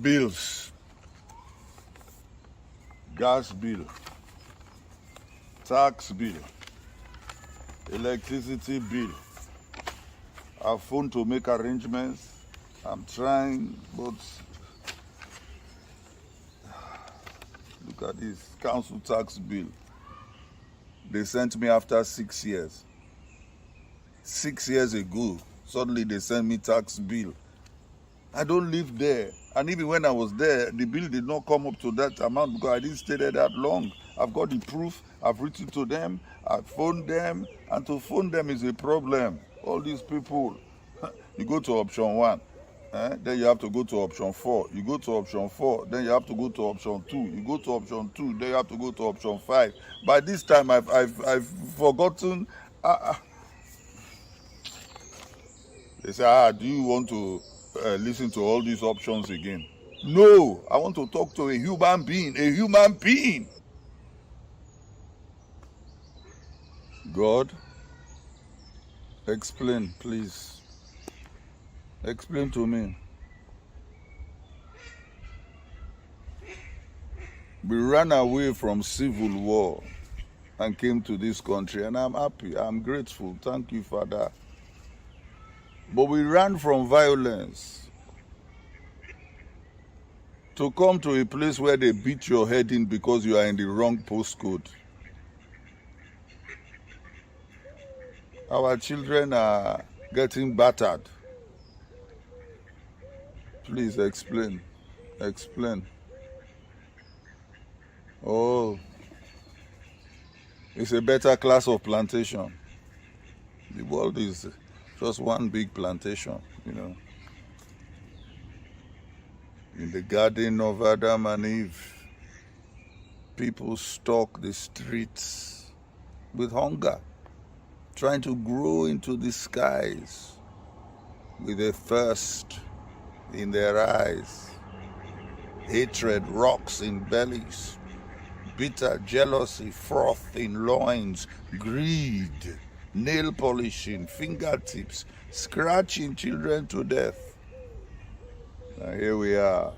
Bills, gas bill, tax bill, electricity bill. I've phoned to make arrangements. I'm trying, but look at this council tax bill. They sent me after 6 years. 6 years ago, suddenly they sent me tax bill. I don't live there. And even when I was there, the bill did not come up to that amount because I didn't stay there that long. I've got the proof. I've written to them. I've phoned them. And to phone them is a problem. All these people, you go to option 1. Then you have to go to option 4. You go to option 4. Then you have to go to option 2. You go to option 2. Then you have to go to option 5. By this time, I've forgotten. They say, do you want to listen to all these options again? No, I want to talk to a human being, a human being. God, explain, please. Explain to me. We ran away from civil war and came to this country, and I'm happy, I'm grateful. Thank you, Father. But we ran from violence to come to a place where they beat your head in because you are in the wrong postcode. Our children are getting battered. Please explain. Explain. Oh, it's a better class of plantation. The world is just one big plantation, you know. In the garden of Adam and Eve, people stalk the streets with hunger, trying to grow into the skies with a thirst in their eyes. Hatred rocks in bellies, bitter jealousy froth in loins, greed, nail polishing, fingertips, scratching children to death. Now here we are,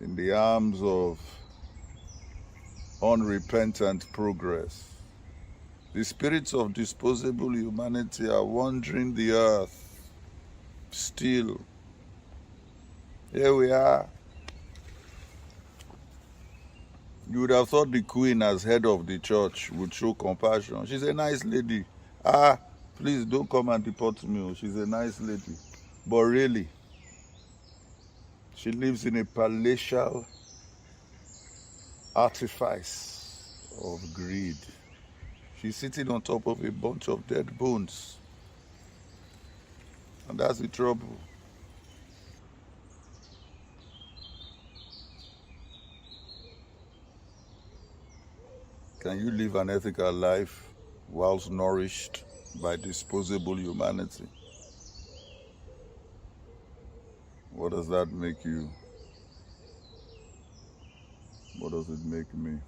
in the arms of unrepentant progress. The spirits of disposable humanity are wandering the earth. Still, here we are. You would have thought the Queen, as head of the church, would show compassion. She's a nice lady. Please don't come and deport me. She's a nice lady. But really, she lives in a palatial artifice of greed. She's sitting on top of a bunch of dead bones. And that's the trouble. Can you live an ethical life whilst nourished by disposable humanity? What does that make you? What does it make me?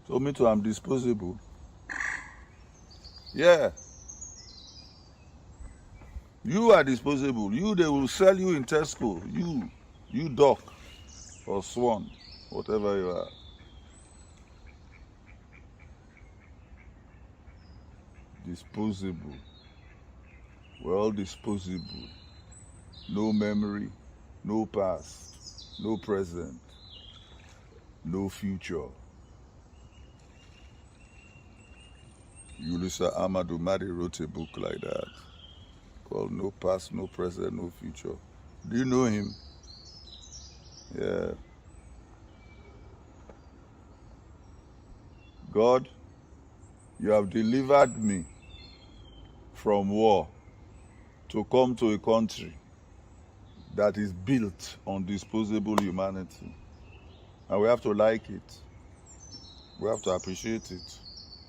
So me too, I'm disposable. Yeah. You are disposable. You, they will sell you in Tesco. You duck or swan, whatever you are. Disposable. We're all disposable. No memory, no past, no present, no future. Ulissa Amadou Madi wrote a book like that called No Past, No Present, No Future. Do you know him? Yeah. God, you have delivered me from war to come to a country that is built on disposable humanity. And we have to like it. We have to appreciate it.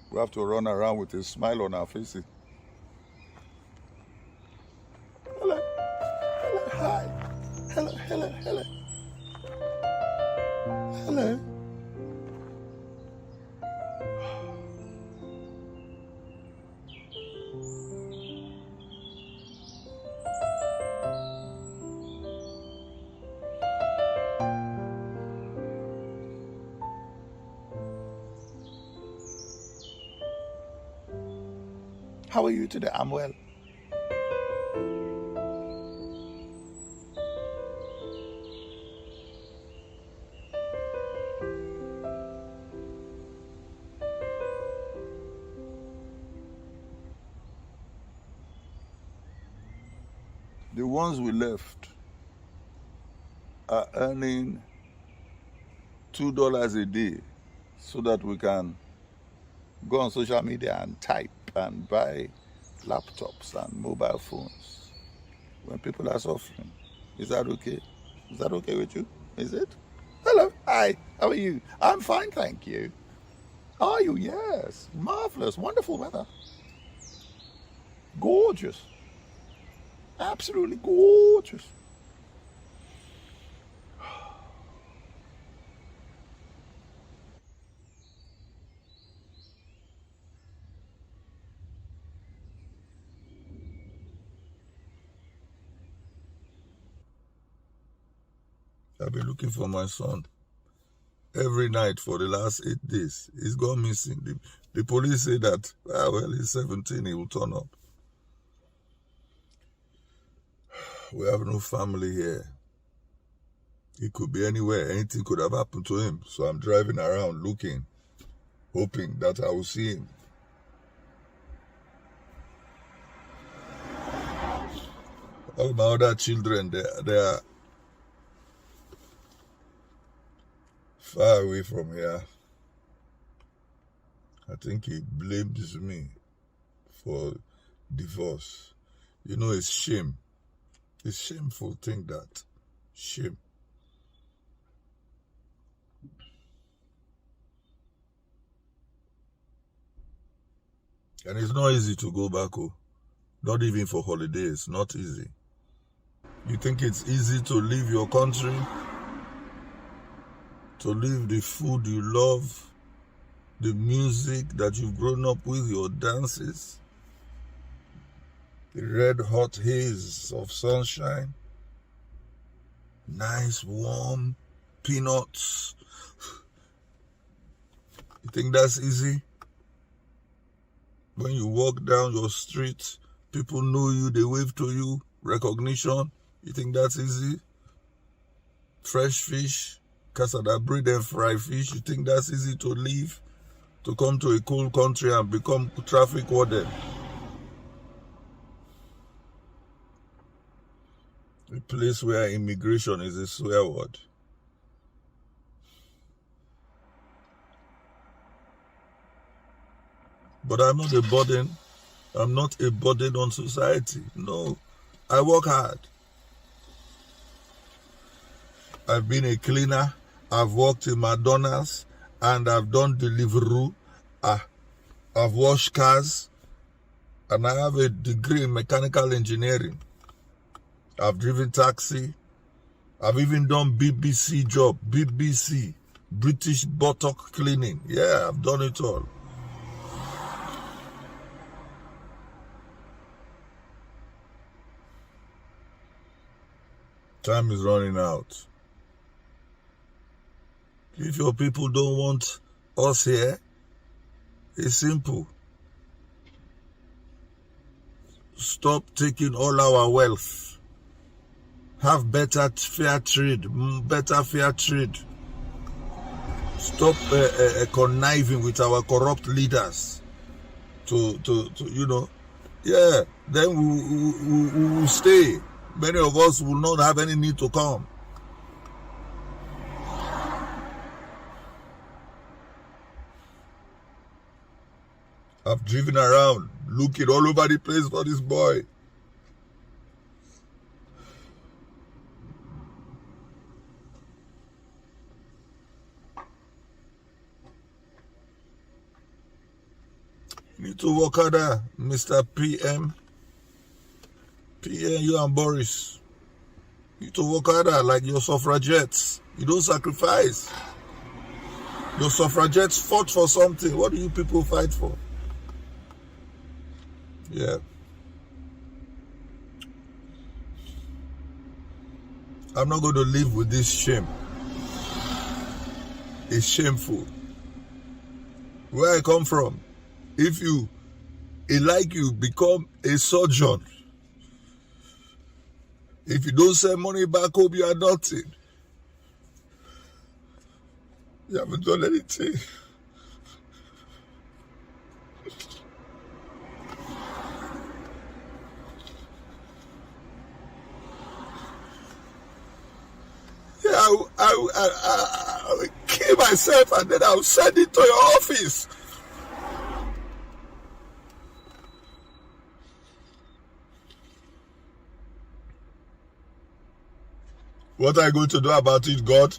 We have to run around with a smile on our faces. Hello. Hello. Hi. Hello. Hello. Hello. Hello. How are you today? I'm well. The ones we left are earning $2 a day so that we can go on social media and type and buy laptops and mobile phones when people are suffering. Is that okay? Is that okay with you? Is it? Hello. Hi. How are you? I'm fine, thank you. Are you? Yes. Marvelous. Wonderful weather. Gorgeous. Absolutely gorgeous. I've been looking for my son every night for the last 8 days. He's gone missing. The police say that, well, he's 17, he will turn up. We have no family here. He could be anywhere. Anything could have happened to him. So I'm driving around looking, hoping that I will see him. All my other children, they are far away from here. I think he blames me for divorce. You know, it's shame. It's shameful thing that. Shame. And it's not easy to go back home. Not even for holidays. Not easy. You think it's easy to leave your country? To leave the food you love? The music that you've grown up with, your dances? The red hot haze of sunshine? Nice warm peanuts? You think that's easy? When you walk down your street, people know you, they wave to you, recognition. You think that's easy? Fresh fish, cassava bread and fried fish. You think that's easy to leave? To come to a cold country and become traffic warden? A place where immigration is a swear word. But I'm not a burden. I'm not a burden on society. No. I work hard. I've been a cleaner. I've worked in McDonald's. And I've done Deliveroo. I've washed cars. And I have a degree in mechanical engineering. I've driven taxi. I've even done BBC job. BBC. British buttock cleaning. Yeah, I've done it all. Time is running out. If your people don't want us here, it's simple. Stop taking all our wealth. Have better fair trade, better fair trade. Stop conniving with our corrupt leaders. To yeah, then we will stay. Many of us will not have any need to come. I've driven around, looking all over the place for this boy. You need to work harder, Mr. PM. PM, you and Boris. You need to work harder like your suffragettes. You don't sacrifice. Your suffragettes fought for something. What do you people fight for? Yeah. I'm not going to live with this shame. It's shameful. Where I come from, if you, become a surgeon. If you don't send money back home, you are nothing. You haven't done anything. Yeah, I will kill myself and then I'll send it to your office. What are you going to do about it, God?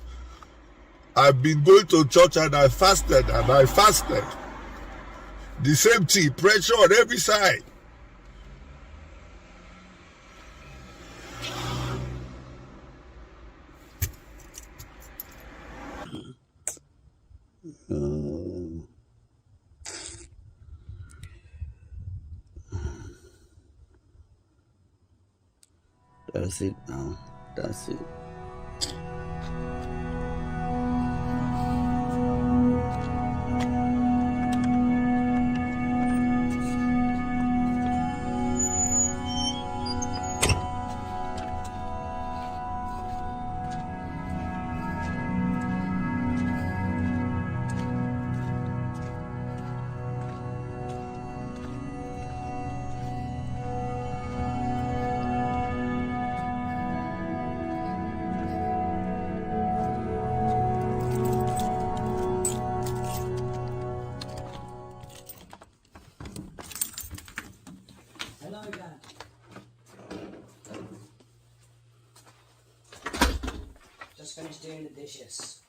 I've been going to church and I fasted and I fasted. The same thing, pressure on every side. That's it now. That's it. Hello, Dad. Just finished doing the dishes.